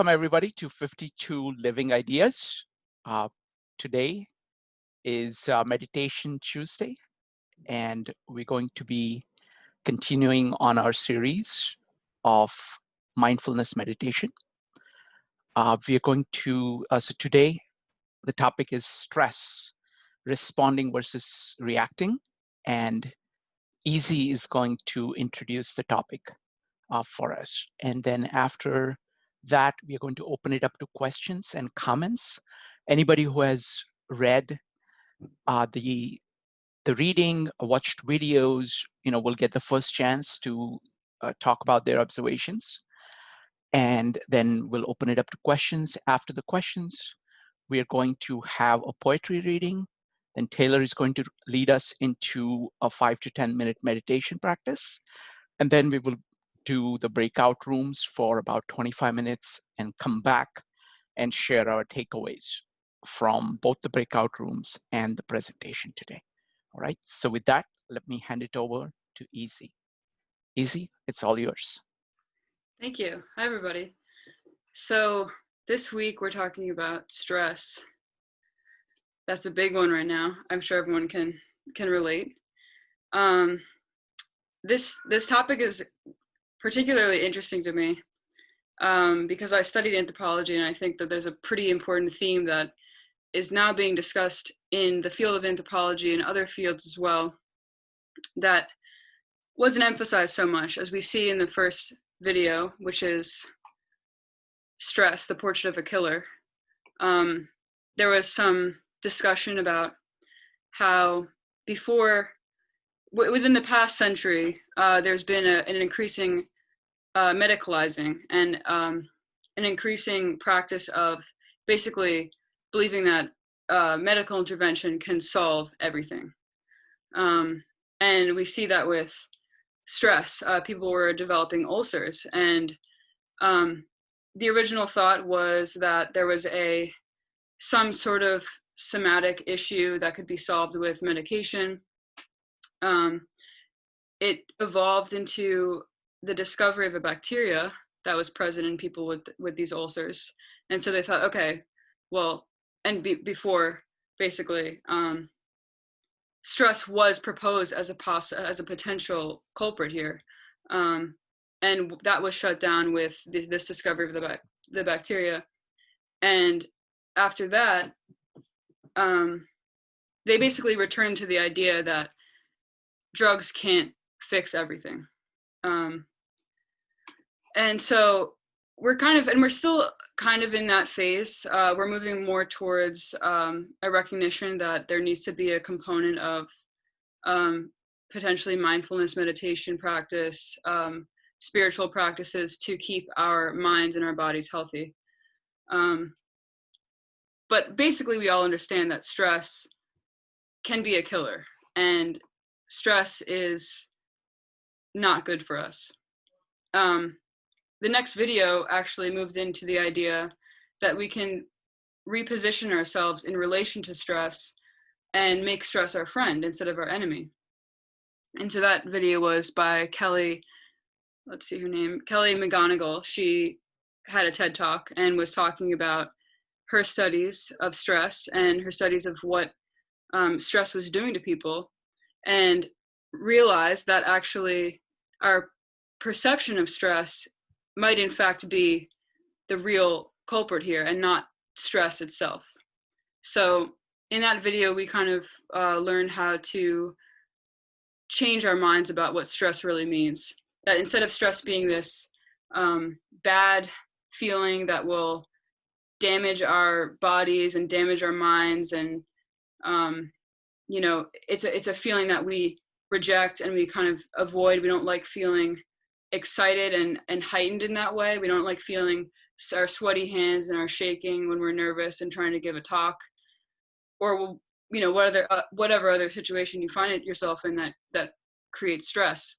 Welcome everybody to 52 Living Ideas. Today is Meditation Tuesday, and we're going to be continuing on our series of Mindfulness Meditation. So today the topic is stress, responding versus reacting, and Easy is going to introduce the topic for us. And then after that, we are going to open it up to questions and comments. Anybody who has read the reading, watched videos, will get the first chance to talk about their observations. And then we'll open it up to questions. After the questions, we are going to have a poetry reading. Then Taylor is going to lead us into a 5 to 10 minute meditation practice. And then we will do the breakout rooms for about 25 minutes and come back and share our takeaways from both the breakout rooms and the presentation today. All right, so with that, let me hand it over to Easy. Easy, it's all yours. Thank you. Hi, everybody. So this week we're talking about stress. That's a big one right now. I'm sure everyone can relate. This topic is particularly interesting to me because I studied anthropology, and I think that there's a pretty important theme that is now being discussed in the field of anthropology and other fields as well that wasn't emphasized so much, as we see in the first video, which is Stress, the Portrait of a Killer. There was some discussion about how within the past century, there's been an increasing medicalizing and an increasing practice of basically believing that medical intervention can solve everything. And we see that with stress. People were developing ulcers, and the original thought was that there was some sort of somatic issue that could be solved with medication. It evolved into the discovery of a bacteria that was present in people with these ulcers. And so they thought, okay, well, before basically, stress was proposed as a potential culprit here. And that was shut down with this discovery of the bacteria. And after that, they basically returned to the idea that drugs can't fix everything. And so we're still kind of in that phase. We're moving more towards a recognition that there needs to be a component of potentially mindfulness meditation practice, spiritual practices to keep our minds and our bodies healthy. But basically, we all understand that stress can be a killer, and stress is not good for us. The next video actually moved into the idea that we can reposition ourselves in relation to stress and make stress our friend instead of our enemy. And so that video was by Kelly, let's see her name, Kelly McGonigal. She had a TED Talk and was talking about her studies of stress and her studies of what stress was doing to people, and realized that actually our perception of stress might in fact be the real culprit here and not stress itself. So in that video, we kind of learned how to change our minds about what stress really means. That instead of stress being this bad feeling that will damage our bodies and damage our minds, and it's a feeling that we reject and we kind of avoid. We don't like feeling excited and heightened in that way. We don't like feeling our sweaty hands and our shaking when we're nervous and trying to give a talk, or whatever other situation you find yourself in that creates stress.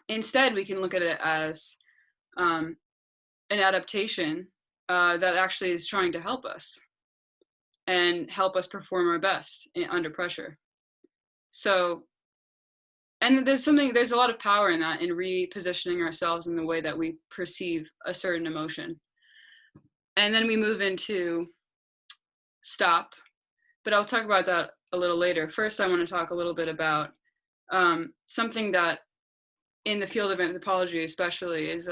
Instead, we can look at it as an adaptation that actually is trying to help us and help us perform our best under pressure. So, and there's a lot of power in that, in repositioning ourselves in the way that we perceive a certain emotion. And then we move into stop, but I'll talk about that a little later. First, I want to talk a little bit about something that in the field of anthropology especially is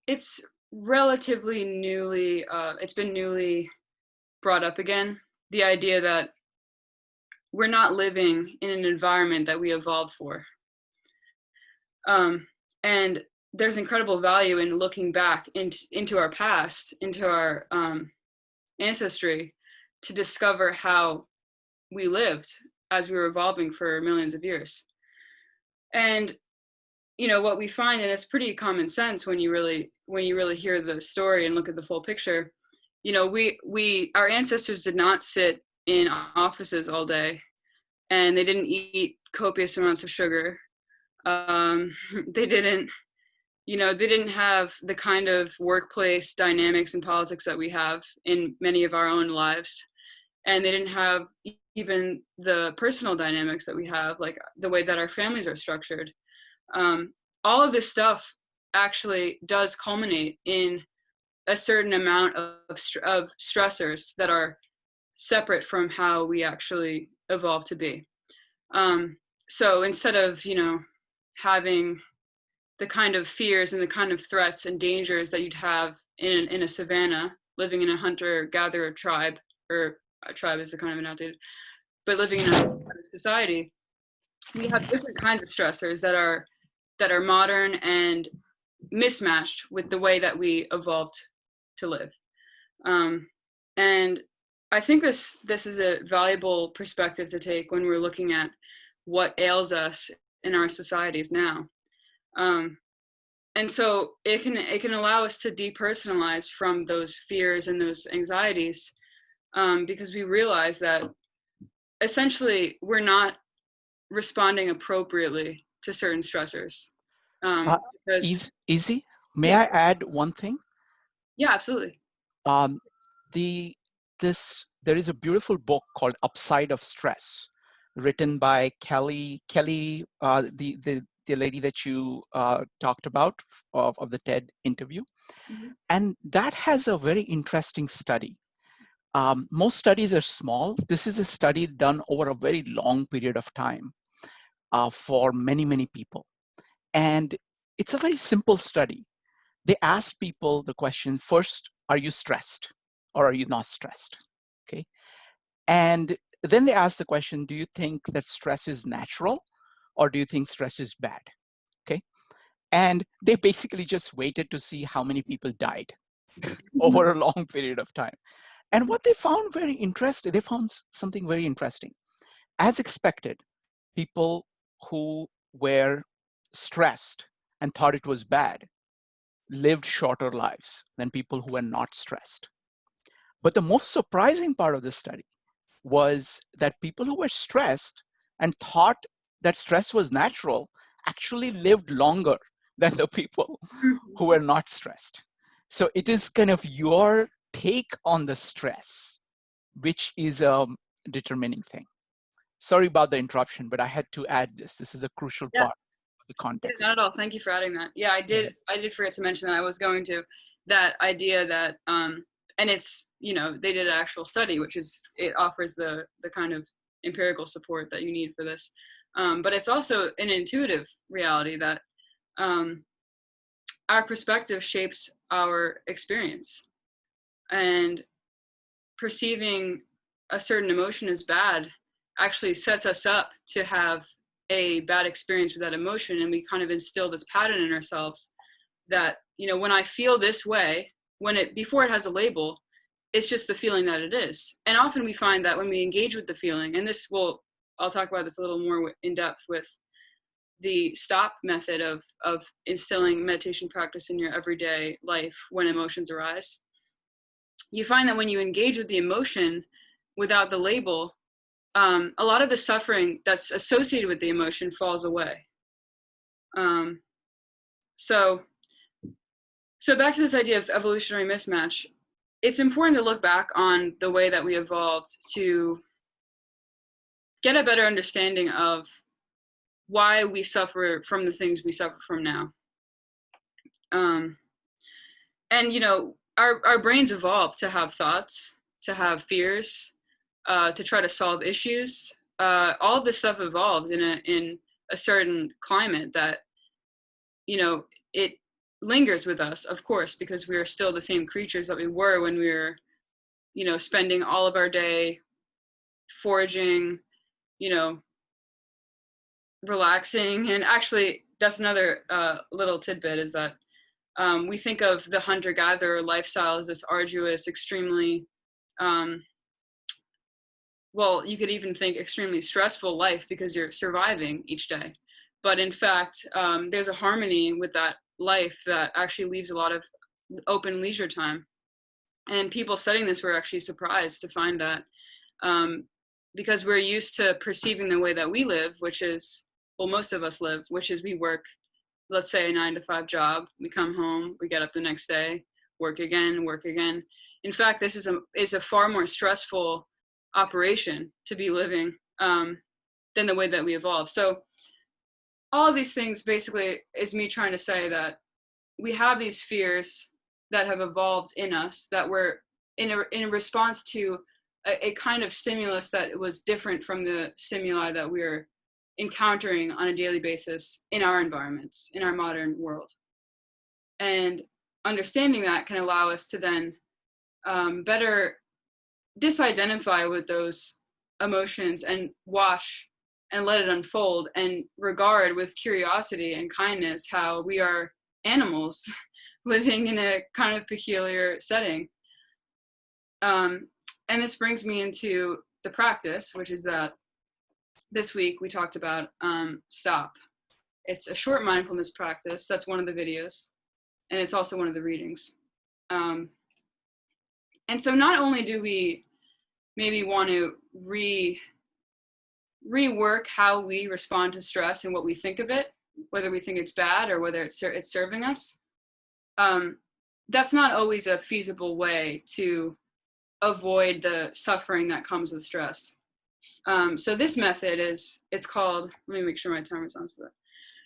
it's relatively newly it's been newly brought up again, the idea that we're not living in an environment that we evolved for. And there's incredible value in looking back into our past, into our ancestry, to discover how we lived as we were evolving for millions of years. And what we find, and it's pretty common sense when you really hear the story and look at the full picture. Our ancestors did not sit in offices all day, and they didn't eat copious amounts of sugar. They didn't have the kind of workplace dynamics and politics that we have in many of our own lives. And they didn't have even the personal dynamics that we have, like the way that our families are structured. All of this stuff actually does culminate in a certain amount of stressors that are separate from how we actually evolved to be. So instead of, having the kind of fears and the kind of threats and dangers that you'd have in a savanna, living in a hunter-gatherer tribe, or a tribe is a kind of an outdated, but living in a society, we have different kinds of stressors that are modern and mismatched with the way that we evolved to live. And I think this is a valuable perspective to take when we're looking at what ails us in our societies now. And so it can allow us to depersonalize from those fears and those anxieties, because we realize that essentially we're not responding appropriately to certain stressors. Because Easy. May yeah, I add one thing? yeah, absolutely. Um, there is a beautiful book called Upside of Stress, written by Kelly, the lady that you talked about of the TED interview. Mm-hmm. And that has a very interesting study. Most studies are small. This is a study done over a very long period of time for many, many people. And it's a very simple study. They asked people the question, first, are you stressed or are you not stressed? Okay. And then they asked the question, do you think that stress is natural or do you think stress is bad? Okay. And they basically just waited to see how many people died over a long period of time. And what they found very interesting, they found something very interesting. As expected, people who were stressed and thought it was bad lived shorter lives than people who were not stressed. But the most surprising part of this study was that people who were stressed and thought that stress was natural actually lived longer than the people who were not stressed. So it is kind of your take on the stress, which is a determining thing. Sorry about the interruption, but I had to add this. This is a crucial Yeah, part of the yeah, context. not at all. Thank you for adding that. Yeah, I did forget to mention that. I was going to that idea that and it's, they did an actual study, which is, it offers the kind of empirical support that you need for this. But it's also an intuitive reality that our perspective shapes our experience, and perceiving a certain emotion as bad actually sets us up to have a bad experience with that emotion. And we kind of instill this pattern in ourselves that, when I feel this way, before it has a label, it's just the feeling that it is. And often we find that when we engage with the feeling, and I'll talk about this a little more in depth with the stop method of instilling meditation practice in your everyday life when emotions arise. You find that when you engage with the emotion without the label, a lot of the suffering that's associated with the emotion falls away. So back to this idea of evolutionary mismatch, it's important to look back on the way that we evolved to get a better understanding of why we suffer from the things we suffer from now. And our brains evolved to have thoughts, to have fears, to try to solve issues. All of this stuff evolved in a certain climate that, you know, it lingers with us, of course, because we are still the same creatures that we were when we were, you know, spending all of our day foraging, you know, relaxing. And actually, that's another little tidbit, is that we think of the hunter-gatherer lifestyle as this arduous, extremely, well, you could even think extremely stressful life because you're surviving each day. But in fact, there's a harmony with that life that actually leaves a lot of open leisure time. And people studying this were actually surprised to find that, because we're used to perceiving the way that we live, which is, well, most of us live, which is we work, let's say, a 9-to-5 job. We come home, we get up the next day, work again, work again. In fact, this is a far more stressful operation to be living than the way that we evolved. So all of these things basically is me trying to say that we have these fears that have evolved in us, that were in a response to a kind of stimulus that was different from the stimuli that we're encountering on a daily basis in our environments, in our modern world. And understanding that can allow us to then better disidentify with those emotions and watch and let it unfold, and regard with curiosity and kindness how we are animals living in a kind of peculiar setting. And this brings me into the practice, which is that this week we talked about stop. It's a short mindfulness practice. That's one of the videos, and it's also one of the readings. And so not only do we maybe want to rework how we respond to stress and what we think of it, whether we think it's bad or whether it's serving us, that's not always a feasible way to avoid the suffering that comes with stress. So this method it's called, let me make sure my timer's on so that,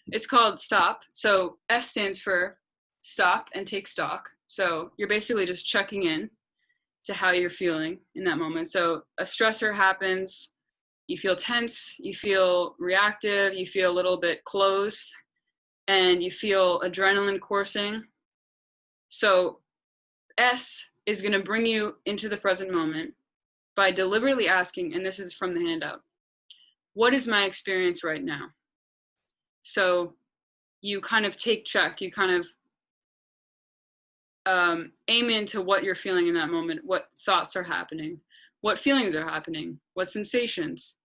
it's called STOP. So S stands for stop and take stock. So you're basically just checking in to how you're feeling in that moment. So a stressor happens, you feel tense, you feel reactive, you feel a little bit closed, and you feel adrenaline coursing. So S is going to bring you into the present moment by deliberately asking, and this is from the handout, what is my experience right now? So you kind of take check, you kind of aim into what you're feeling in that moment, what thoughts are happening, what feelings are happening, what sensations.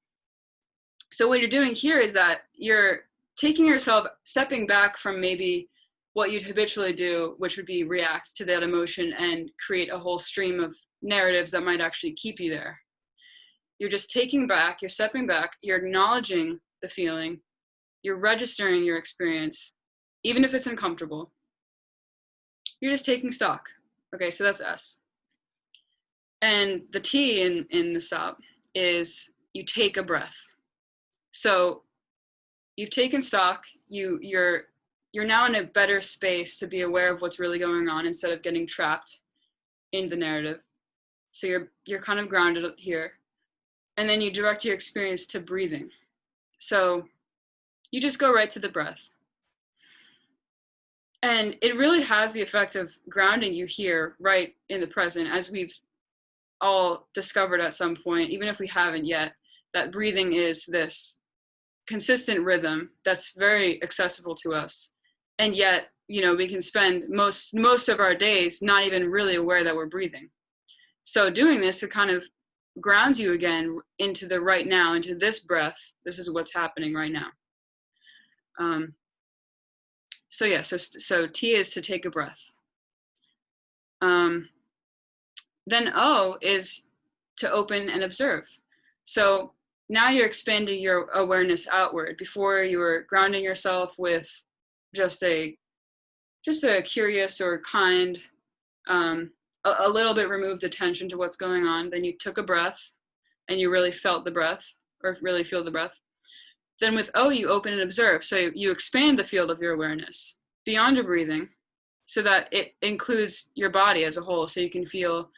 So what you're doing here is that you're taking yourself, stepping back from maybe what you'd habitually do, which would be react to that emotion and create a whole stream of narratives that might actually keep you there. You're just taking back, you're stepping back, you're acknowledging the feeling, you're registering your experience, even if it's uncomfortable. You're just taking stock. Okay, so that's S. And the T in the stop is you take a breath. So you've taken stock, you're now in a better space to be aware of what's really going on instead of getting trapped in the narrative. So you're kind of grounded here. And then you direct your experience to breathing. So you just go right to the breath. And it really has the effect of grounding you here, right in the present, as we've all discovered at some point, even if we haven't yet, that breathing is this consistent rhythm that's very accessible to us. And yet, you know, we can spend most of our days not even really aware that we're breathing. So doing this, it kind of grounds you again into the right now, into this breath. This is what's happening right now. So T is to take a breath. Then O is to open and observe. So now you're expanding your awareness outward. Before you were grounding yourself with just a curious or kind, a little bit removed attention to what's going on. Then you took a breath and you really felt the breath, or really feel the breath. Then with O, you open and observe. So you expand the field of your awareness beyond your breathing, so that it includes your body as a whole. So you can feel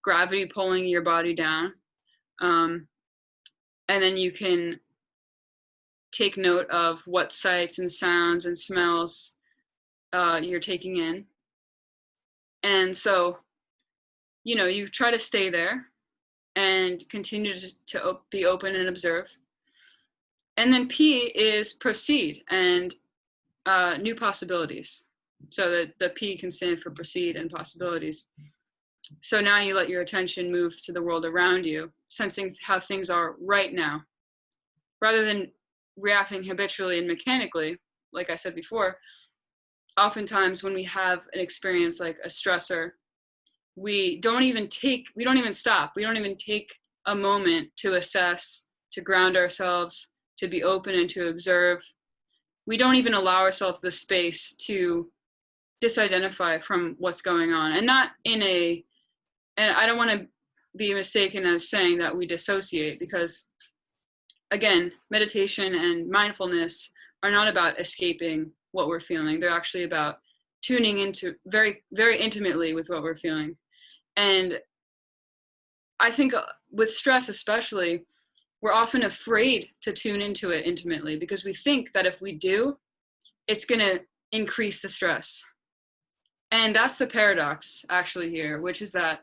gravity pulling your body down. And then you can take note of what sights and sounds and smells you're taking in. And so, you try to stay there and continue to be open and observe. And then P is proceed and new possibilities. So the P can stand for proceed and possibilities. So now you let your attention move to the world around you, sensing how things are right now, rather than reacting habitually and mechanically. Like I said before, oftentimes when we have an experience like a stressor, we don't even stop. We don't even take a moment to assess, to ground ourselves, to be open and to observe. We don't even allow ourselves the space to disidentify from what's going on. And I don't want to be mistaken as saying that we dissociate, because again, meditation and mindfulness are not about escaping what we're feeling. They're actually about tuning into very, very intimately with what we're feeling. And I think with stress especially, we're often afraid to tune into it intimately, because we think that if we do, it's going to increase the stress. And that's the paradox actually here, which is that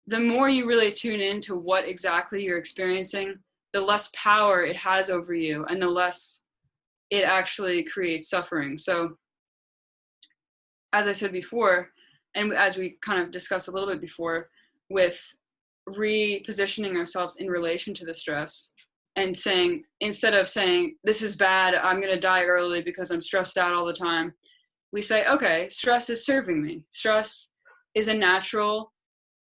the more you really tune into what exactly you're experiencing, the less power it has over you and the less it actually creates suffering. So as I said before, and as we kind of discussed a little bit before, with repositioning ourselves in relation to the stress and saying, instead of saying, this is bad, I'm going to die early because I'm stressed out all the time, we say, okay, stress is serving me. Stress is a natural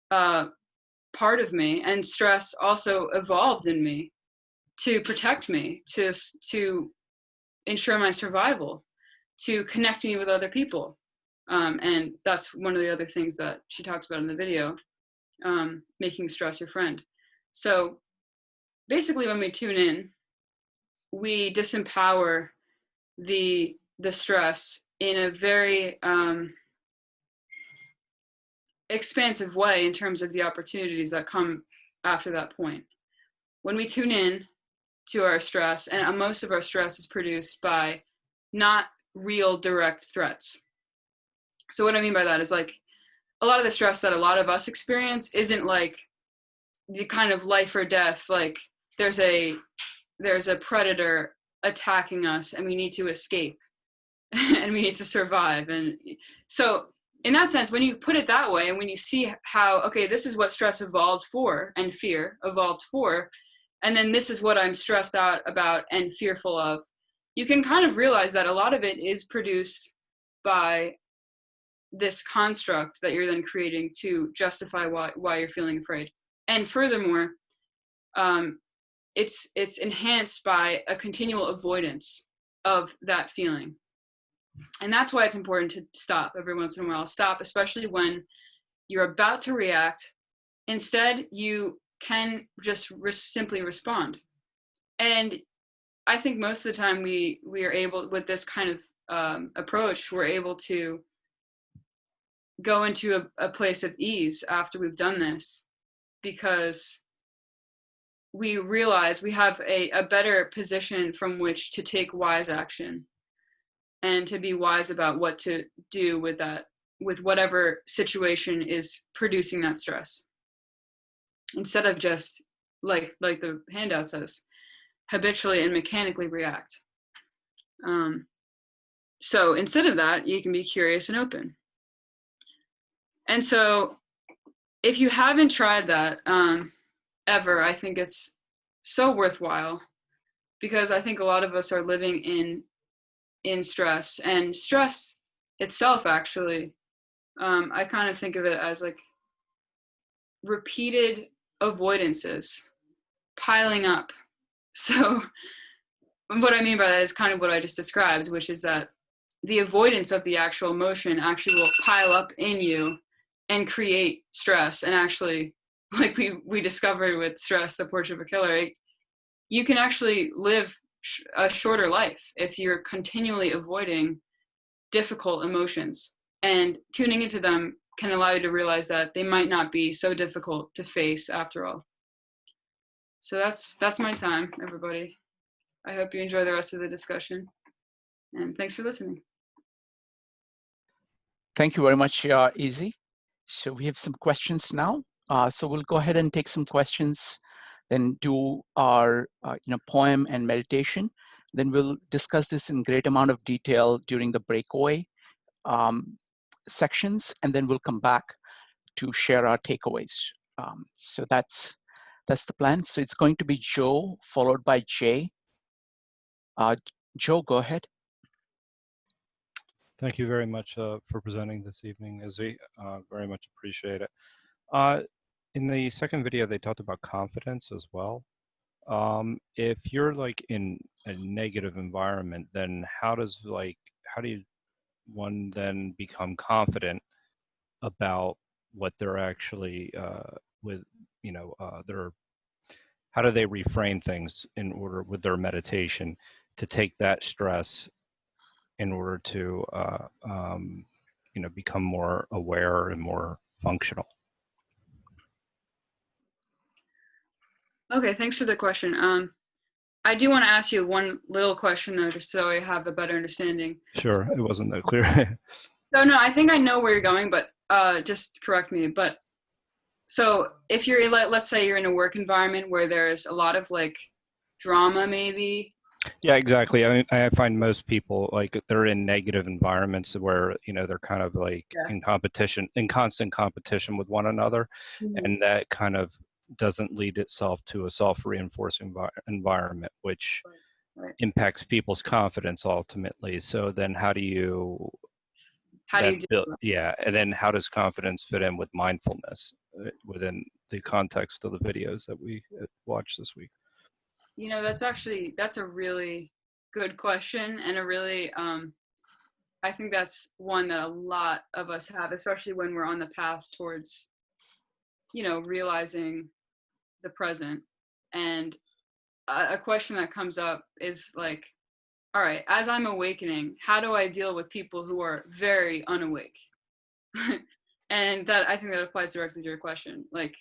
part of me, and stress also evolved in me to protect me, to ensure my survival, to connect me with other people. And that's one of the other things that she talks about in the video, making stress your friend. So basically when we tune in, we disempower the stress in a very expansive way in terms of the opportunities that come after that point. When we tune in to our stress, and most of our stress is produced by not real direct threats. So what I mean by that is, like, a lot of the stress that a lot of us experience isn't like the kind of life or death, like there's a predator attacking us and we need to escape and we need to survive. And so in that sense, when you put it that way, and when you see how, okay, this is what stress evolved for and fear evolved for, and then this is what I'm stressed out about and fearful of, you can kind of realize that a lot of it is produced by this construct that you're then creating to justify why you're feeling afraid. And furthermore, it's enhanced by a continual avoidance of that feeling. And that's why it's important to stop every once in a while. Stop, especially when you're about to react. Instead, you can just simply respond. And I think most of the time we are able, with this kind of approach, we're able to go into a place of ease after we've done this, because we realize we have a better position from which to take wise action and to be wise about what to do with that, with whatever situation is producing that stress, instead of just like the handout says, habitually and mechanically react. So instead of that, you can be curious and open. And so if you haven't tried that ever, I think it's so worthwhile, because I think a lot of us are living in stress, and stress itself, actually, I kind of think of it as like repeated avoidances piling up. So what I mean by that is kind of what I just described, which is that the avoidance of the actual emotion actually will pile up in you and create stress. And actually, like we discovered with stress, the portrait of a killer, you can actually live a shorter life if you're continually avoiding difficult emotions. And tuning into them can allow you to realize that they might not be so difficult to face after all. So that's my time, everybody. I hope you enjoy the rest of the discussion. And thanks for listening. Thank you very much, Easy. So we have some questions now. So we'll go ahead and take some questions, then do our poem and meditation. Then we'll discuss this in great amount of detail during the breakaway sections, and then we'll come back to share our takeaways. So that's the plan. So it's going to be Joe followed by Jay. Joe, go ahead. Thank you very much for presenting this evening, Izzy. Very much appreciate it. In the second video, they talked about confidence as well. If you're like in a negative environment, then how do one then become confident about what they're actually how do they reframe things in order with their meditation to take that stress in order to become more aware and more functional? Okay, thanks for the question. I do want to ask you one little question though, just so I have a better understanding. Sure, it wasn't that clear. No, I think I know where you're going, but just correct me. But so if you're, let's say you're in a work environment where there's a lot of like drama, maybe. Yeah, exactly. I find most people like they're in negative environments where they're kind of like in constant competition with one another, and that kind of doesn't lead itself to a self-reinforcing environment, which impacts people's confidence ultimately. So then how do you build? Yeah, and then how does confidence fit in with mindfulness within the context of the videos that we watched this week? That's a really good question, and a really I think that's one that a lot of us have, especially when we're on the path towards realizing the present. And a question that comes up is like, all right, as I'm awakening, how do I deal with people who are very unawake? And I think that applies directly to your question. Like,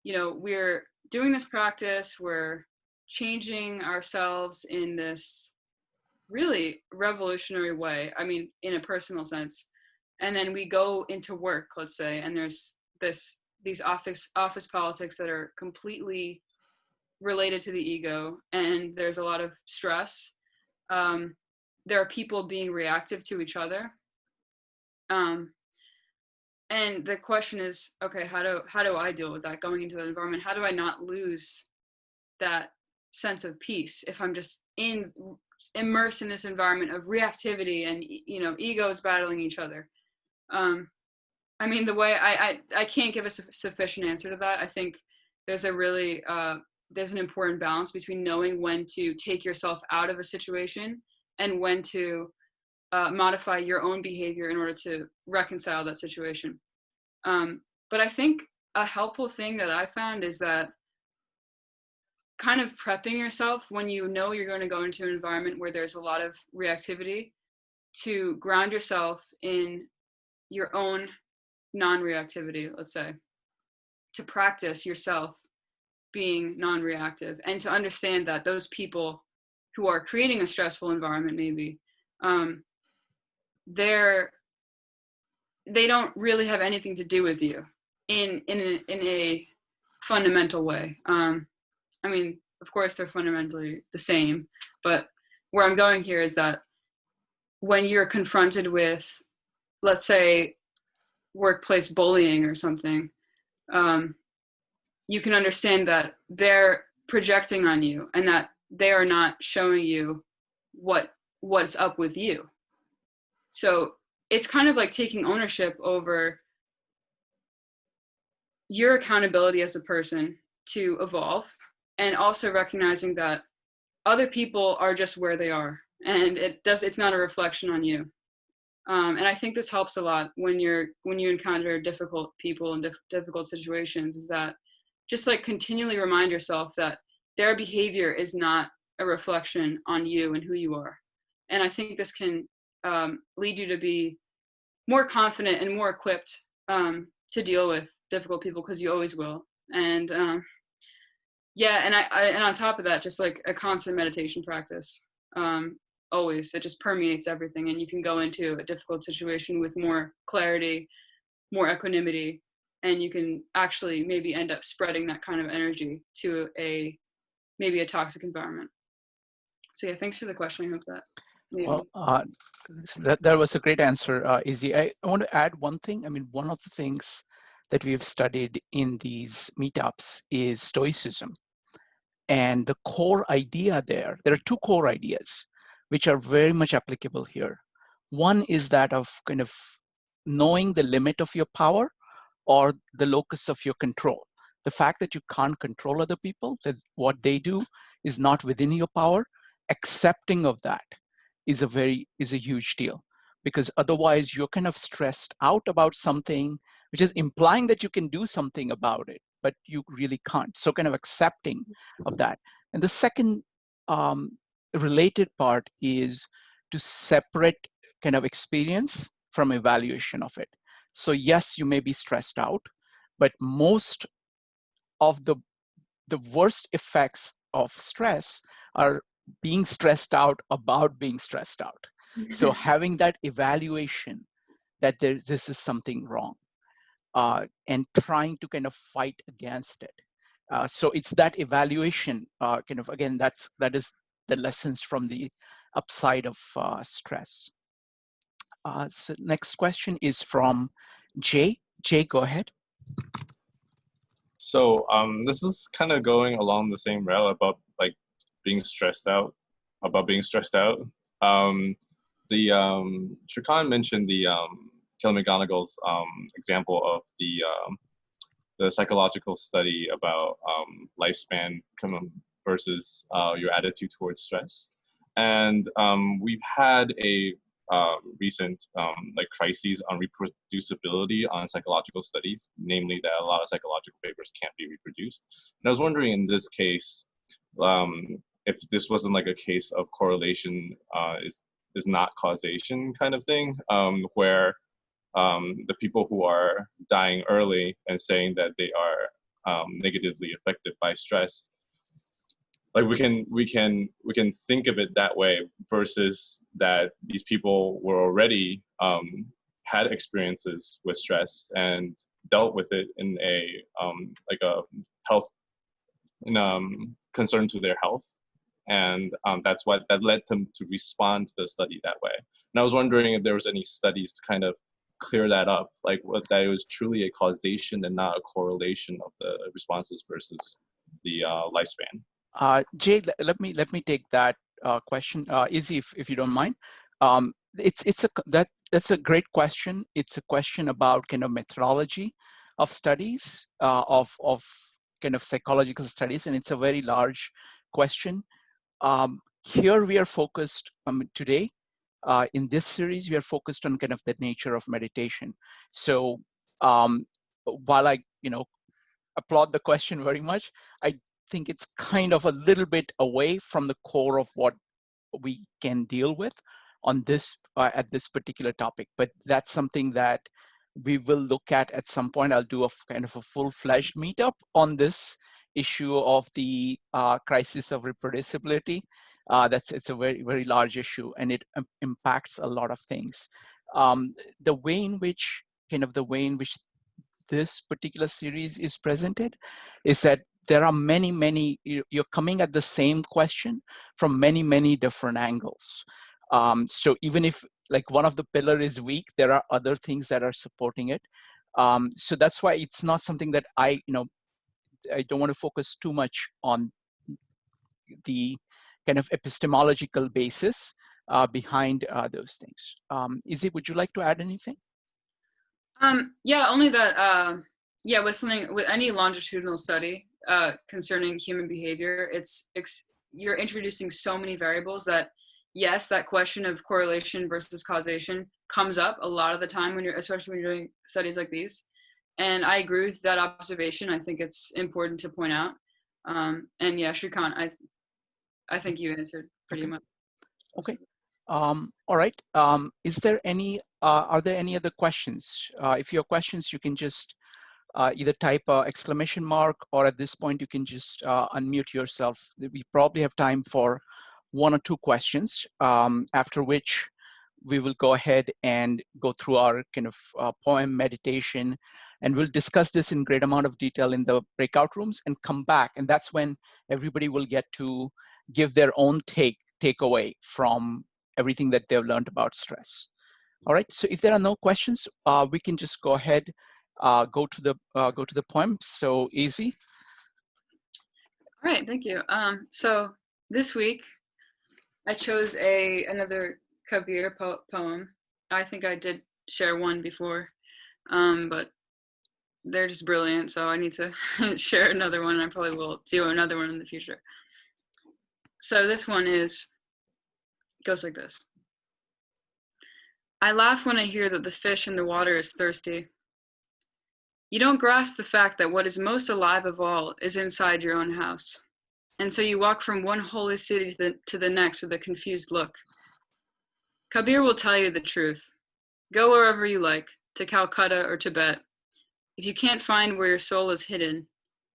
we're doing this practice, we're changing ourselves in this really revolutionary way. I mean, in a personal sense. And then we go into work, let's say, and there's these office politics that are completely related to the ego, and there's a lot of stress. There are people being reactive to each other. And the question is, okay, how do I deal with that going into that environment? How do I not lose that sense of peace if I'm just immersed in this environment of reactivity and egos battling each other? I mean, the way I can't give a sufficient answer to that. I think there's an important balance between knowing when to take yourself out of a situation and when to modify your own behavior in order to reconcile that situation. But I think a helpful thing that I found is that kind of prepping yourself when you're going to go into an environment where there's a lot of reactivity, to ground yourself in your own non-reactivity, let's say, to practice yourself being non-reactive, and to understand that those people who are creating a stressful environment, maybe, they don't really have anything to do with you in a fundamental way. I mean, of course, they're fundamentally the same, but where I'm going here is that when you're confronted with, let's say, workplace bullying or something, you can understand that they're projecting on you and that they are not showing you what's up with you. So it's kind of like taking ownership over your accountability as a person to evolve, and also recognizing that other people are just where they are, and it's not a reflection on you. And I think this helps a lot when you encounter difficult people and difficult situations, is that just like continually remind yourself that their behavior is not a reflection on you and who you are. And I think this can lead you to be more confident and more equipped to deal with difficult people, because you always will. And yeah, and on top of that, just like a constant meditation practice. Always, it just permeates everything, and you can go into a difficult situation with more clarity, more equanimity, and you can actually maybe end up spreading that kind of energy to maybe a toxic environment. So yeah, thanks for the question. I hope that maybe. Well, that was a great answer, Izzy. I want to add one thing. I mean, one of the things that we've studied in these meetups is Stoicism. And the core idea there are two core ideas which are very much applicable here. One is that of kind of knowing the limit of your power or the locus of your control. The fact that you can't control other people, that what they do is not within your power, accepting of that is a huge deal, because otherwise you're kind of stressed out about something, which is implying that you can do something about it, but you really can't. So kind of accepting of that. And the second related part is to separate kind of experience from evaluation of it. So yes, you may be stressed out, but most of the worst effects of stress are being stressed out about being stressed out. So having that evaluation that this is something wrong, and trying to kind of fight against it. So it's that evaluation, kind of, again, that is the lessons from the upside of stress. So next question is from Jay. Jay, go ahead. So this is kind of going along the same rail about like being stressed out, Shrikant mentioned the Kelly McGonigal's example of the psychological study about lifespan versus your attitude towards stress. And we've had a recent like crises on reproducibility on psychological studies, namely that a lot of psychological papers can't be reproduced. And I was wondering in this case, if this wasn't like a case of correlation is not causation kind of thing, where the people who are dying early and saying that they are negatively affected by stress, like we can think of it that way, versus that these people were already had experiences with stress and dealt with it in a like a health concern to their health, and that's what that led them to respond to the study that way. And I was wondering if there was any studies to kind of clear that up, like that it was truly a causation and not a correlation of the responses versus the lifespan. Jay, let me take that question, Izzy, if you don't mind. That's a great question. It's a question about kind of methodology of studies, of kind of psychological studies, and it's a very large question. Here we are focused today. In this series, we are focused on kind of the nature of meditation. So while I applaud the question very much, I think it's kind of a little bit away from the core of what we can deal with on this at this particular topic. But that's something that we will look at some point. I'll do a kind of a full-fledged meetup on this issue of the crisis of reproducibility. It's a very, very large issue, and it impacts a lot of things. The way in which this particular series is presented is that there are many, you're coming at the same question from many different angles. So even if like one of the pillar is weak, there are other things that are supporting it. So that's why it's not something that I don't want to focus too much on the kind of epistemological basis behind those things. Izzy, would you like to add anything? Yeah, only that, yeah, with any longitudinal study concerning human behavior, you're introducing so many variables that, yes, that question of correlation versus causation comes up a lot of the time especially when you're doing studies like these. And I agree with that observation. I think it's important to point out. And yeah, Shrikant, I think you answered pretty much. Okay. All right. Is there any are there any other questions? If you have questions, you can just either type exclamation mark, or at this point, you can just unmute yourself. We probably have time for 1 or 2 questions, after which we will go ahead and go through our kind of poem meditation, and we'll discuss this in great amount of detail in the breakout rooms and come back. And that's when everybody will get to give their own takeaway from everything that they've learned about stress. All right, so if there are no questions, we can just go ahead, go to the poem. So easy. All right, thank you. So this week I chose another Kabir poem. I think I did share one before, but they're just brilliant, so I need to share another one. I probably will do another one in the future. So this one goes like this. I laugh when I hear that the fish in the water is thirsty. You don't grasp the fact that what is most alive of all is inside your own house. And so you walk from one holy city to the next with a confused look. Kabir will tell you the truth. Go wherever you like, to Calcutta or Tibet. If you can't find where your soul is hidden,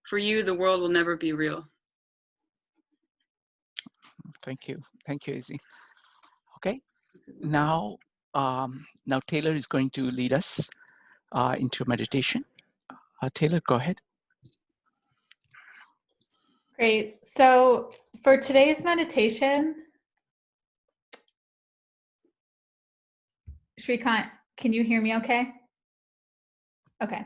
for you, the world will never be real. Thank you, Izzy. Okay, now Taylor is going to lead us into meditation. Taylor, go ahead. Great. So for today's meditation, Shrikant, can you hear me okay? Okay.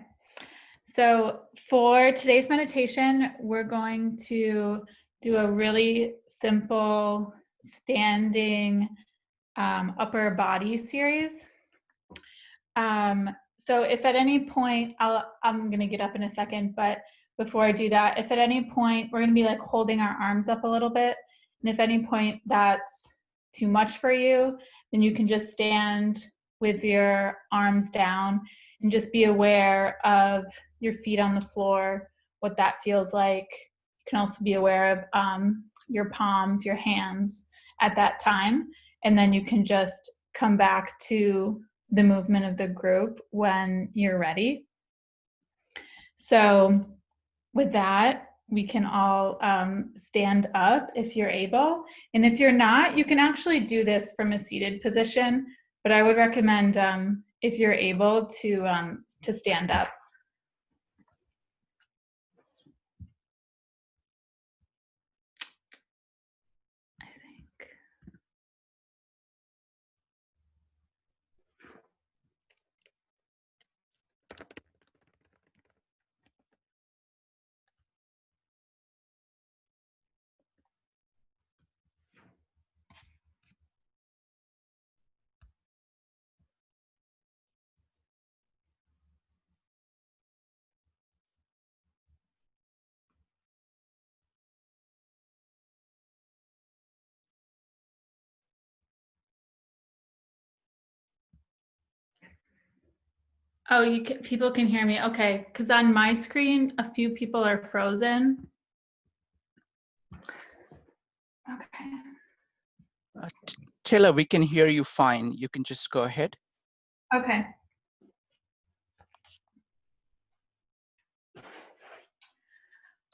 So for today's meditation, we're going to do a really simple standing upper body series. So if at any point, I'm going to get up in a second, but before I do that, if at any point we're going to be like holding our arms up a little bit, and if at any point that's too much for you, then you can just stand with your arms down and just be aware of your feet on the floor, what that feels like. You can also be aware of your palms, your hands at that time, and then you can just come back to the movement of the group when you're ready. So with that, we can all stand up if you're able. And if you're not, you can actually do this from a seated position, but I would recommend if you're able to stand up. I think. Oh, people can hear me. Okay, because on my screen, a few people are frozen. Okay. Taylor, we can hear you fine. You can just go ahead. Okay.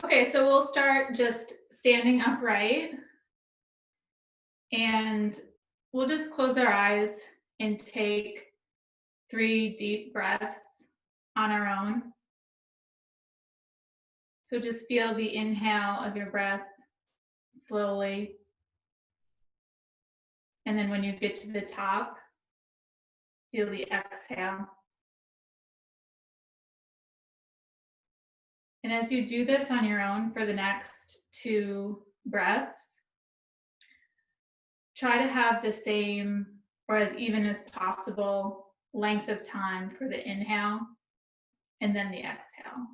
Okay, so we'll start just standing upright. And we'll just close our eyes and take 3 deep breaths on our own. So just feel the inhale of your breath slowly. And then when you get to the top, feel the exhale. And as you do this on your own for the next 2 breaths, try to have the same or as even as possible length of time for the inhale and then the exhale.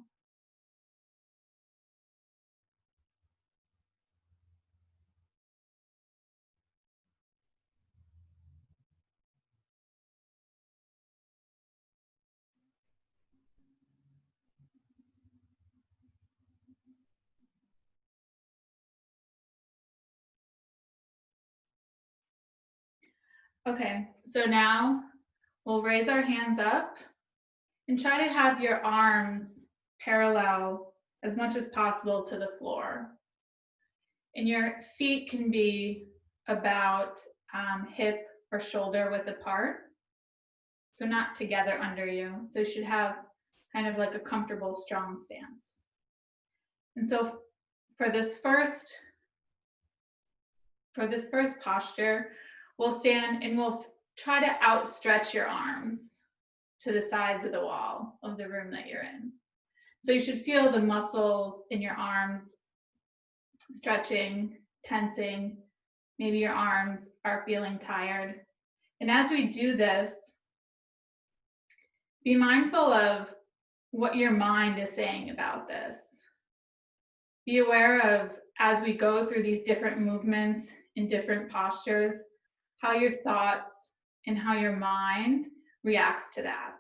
Okay, so now we'll raise our hands up and try to have your arms parallel as much as possible to the floor. And your feet can be about hip or shoulder width apart. So not together under you. So you should have kind of like a comfortable, strong stance. And so for this first posture, we'll stand and we'll try to outstretch your arms to the sides of the wall of the room that you're in. So you should feel the muscles in your arms stretching, tensing. Maybe your arms are feeling tired. And as we do this, be mindful of what your mind is saying about this. Be aware of, as we go through these different movements in different postures, how your thoughts and how your mind reacts to that.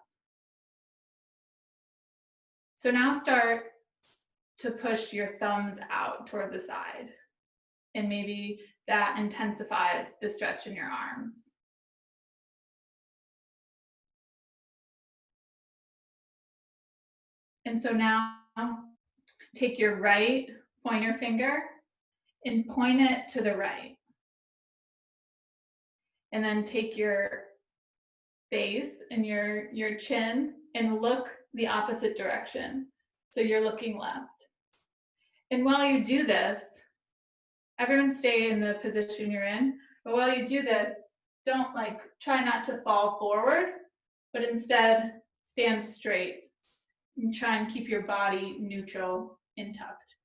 So now start to push your thumbs out toward the side, and maybe that intensifies the stretch in your arms. And so now take your right pointer finger and point it to the right. And then take your face and your chin and look the opposite direction. So you're looking left. And while you do this, everyone stay in the position you're in, but while you do this, don't try not to fall forward, but instead stand straight and try and keep your body neutral and tucked.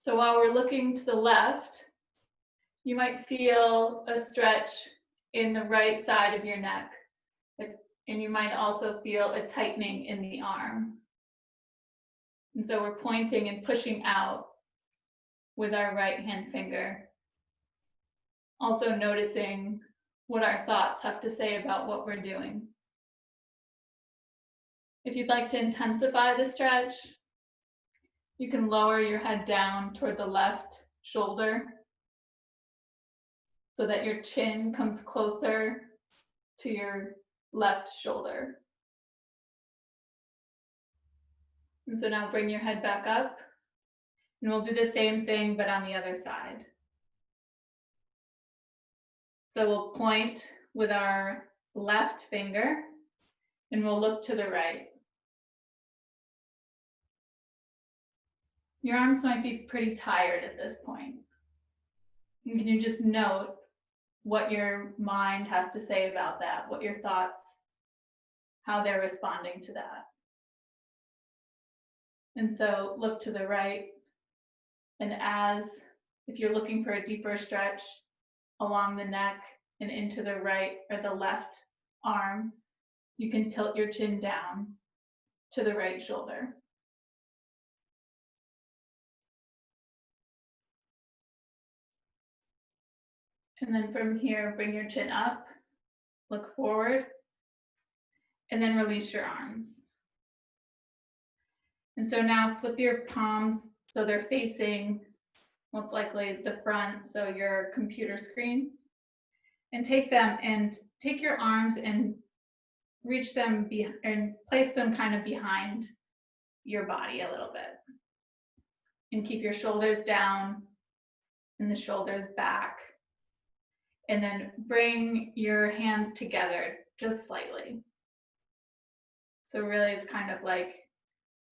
So while we're looking to the left, you might feel a stretch in the right side of your neck, and you might also feel a tightening in the arm. And so we're pointing and pushing out with our right hand finger. Also noticing what our thoughts have to say about what we're doing. If you'd like to intensify the stretch, you can lower your head down toward the left shoulder so that your chin comes closer to your left shoulder. And so now bring your head back up, and we'll do the same thing, but on the other side. So we'll point with our left finger, and we'll look to the right. Your arms might be pretty tired at this point. And can you just note what your mind has to say about that, what your thoughts, how they're responding to that. And so look to the right, and if you're looking for a deeper stretch along the neck and into the right or the left arm, you can tilt your chin down to the right shoulder. And then from here, bring your chin up, look forward, and then release your arms. And so now flip your palms so they're facing most likely the front, so your computer screen. And take your arms and reach them and place them kind of behind your body a little bit. And keep your shoulders down and the shoulders back. And then bring your hands together just slightly. So really it's kind of like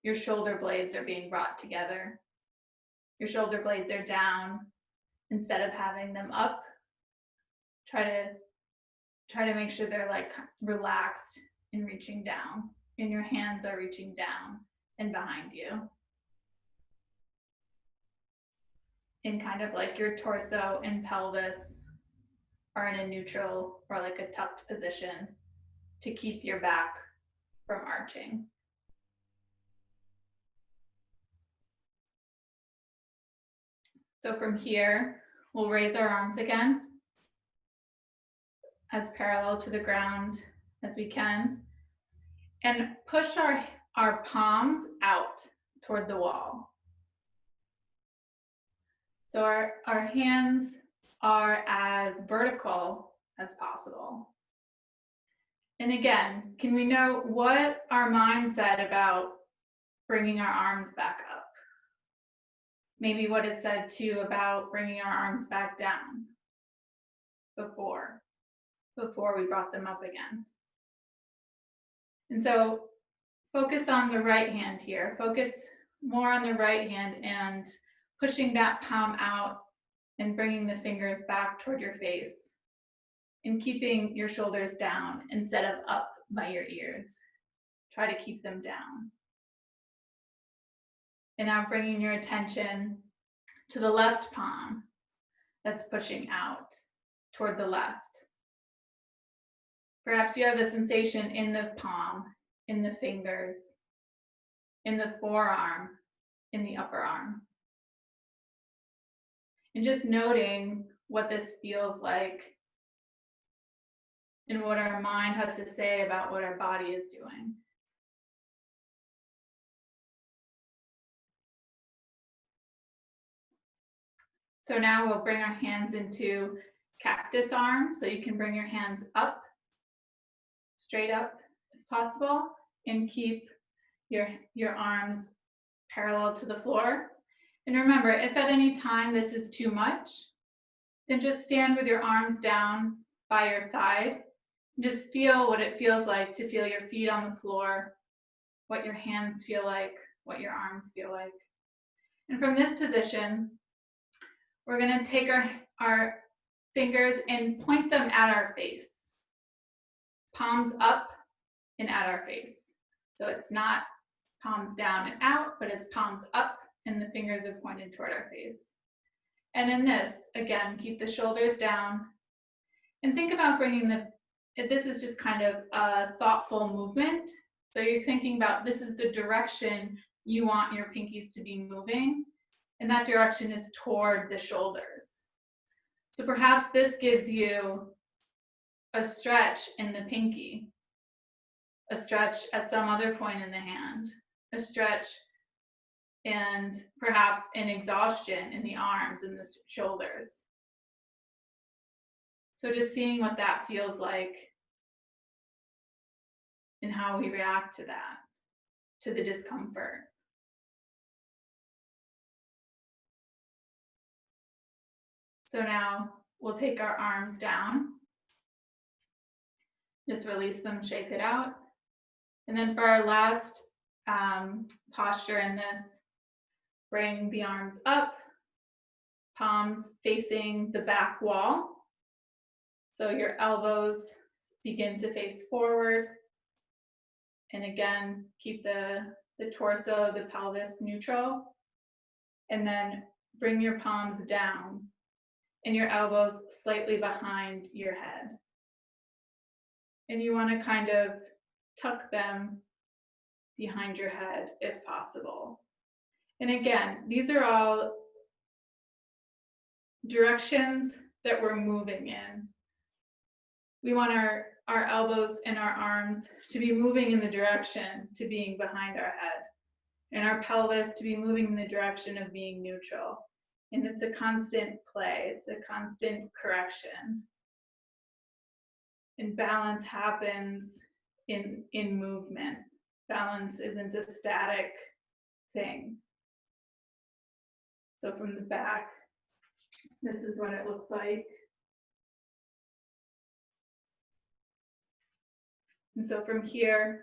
your shoulder blades are being brought together. Your shoulder blades are down instead of having them up. Try to make sure they're relaxed and reaching down, and your hands are reaching down and behind you. And kind of like your torso and pelvis are in a neutral or like a tucked position to keep your back from arching. So from here, we'll raise our arms again as parallel to the ground as we can, and push our palms out toward the wall. So our hands are as vertical as possible. And again, can we know what our mind said about bringing our arms back up? Maybe what it said too about bringing our arms back down before we brought them up again. And so focus on the right hand here. Focus more on the right hand and pushing that palm out and bringing the fingers back toward your face and keeping your shoulders down instead of up by your ears. Try to keep them down. And now bringing your attention to the left palm that's pushing out toward the left. Perhaps you have a sensation in the palm, in the fingers, in the forearm, in the upper arm. And just noting what this feels like and what our mind has to say about what our body is doing. So now we'll bring our hands into cactus arm. So you can bring your hands up, straight up if possible, and keep your arms parallel to the floor. And remember, if at any time this is too much, then just stand with your arms down by your side. And just feel what it feels like to feel your feet on the floor, what your hands feel like, what your arms feel like. And from this position, we're going to take our fingers and point them at our face. Palms up and at our face. So it's not palms down and out, but it's palms up and the fingers are pointed toward our face. And in this, again, keep the shoulders down and think about this is just kind of a thoughtful movement. So you're thinking about this is the direction you want your pinkies to be moving, and that direction is toward the shoulders. So perhaps this gives you a stretch in the pinky, a stretch at some other point in the hand, a stretch and perhaps an exhaustion in the arms and the shoulders. So just seeing what that feels like and how we react to that, to the discomfort. So now we'll take our arms down, just release them, shake it out. And then for our last posture in this, bring the arms up, palms facing the back wall. So your elbows begin to face forward. And again, keep the torso, the pelvis neutral. And then bring your palms down and your elbows slightly behind your head. And you want to kind of tuck them behind your head if possible. And again, these are all directions that we're moving in. We want our elbows and our arms to be moving in the direction to being behind our head, and our pelvis to be moving in the direction of being neutral. And it's a constant play, it's a constant correction. And balance happens in movement. Balance isn't a static thing. So from the back, this is what it looks like. And so from here,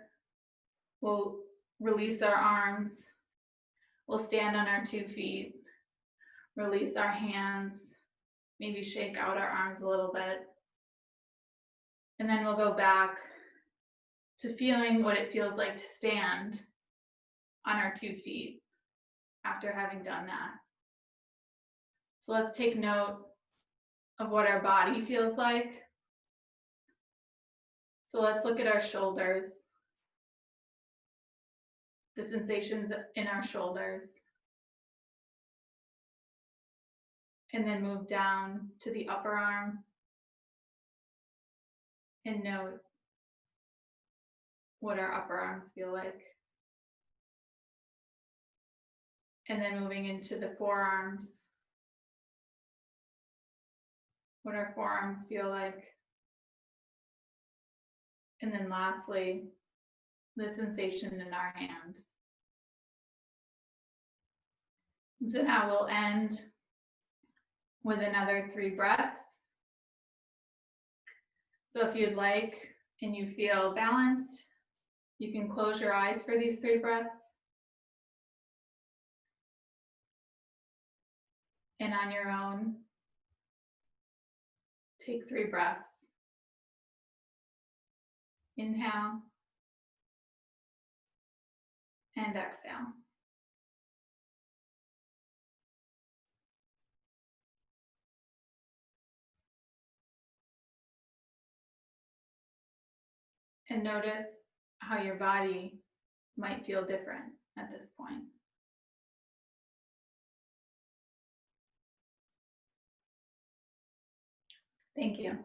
we'll release our arms. We'll stand on our 2 feet, release our hands, maybe shake out our arms a little bit. And then we'll go back to feeling what it feels like to stand on our 2 feet after having done that. So let's take note of what our body feels like. So let's look at our shoulders, the sensations in our shoulders, and then move down to the upper arm and note what our upper arms feel like. And then moving into the forearms, what our forearms feel like. And then lastly, the sensation in our hands. So now we'll end with another 3 breaths. So if you'd like and you feel balanced, you can close your eyes for these 3 breaths. And on your own, take 3 breaths. Inhale and exhale. And notice how your body might feel different at this point. Thank you.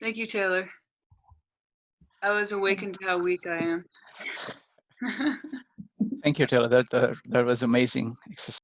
Thank you, Taylor. I was awakened to how weak I am. Thank you, Taylor. That was amazing exercise.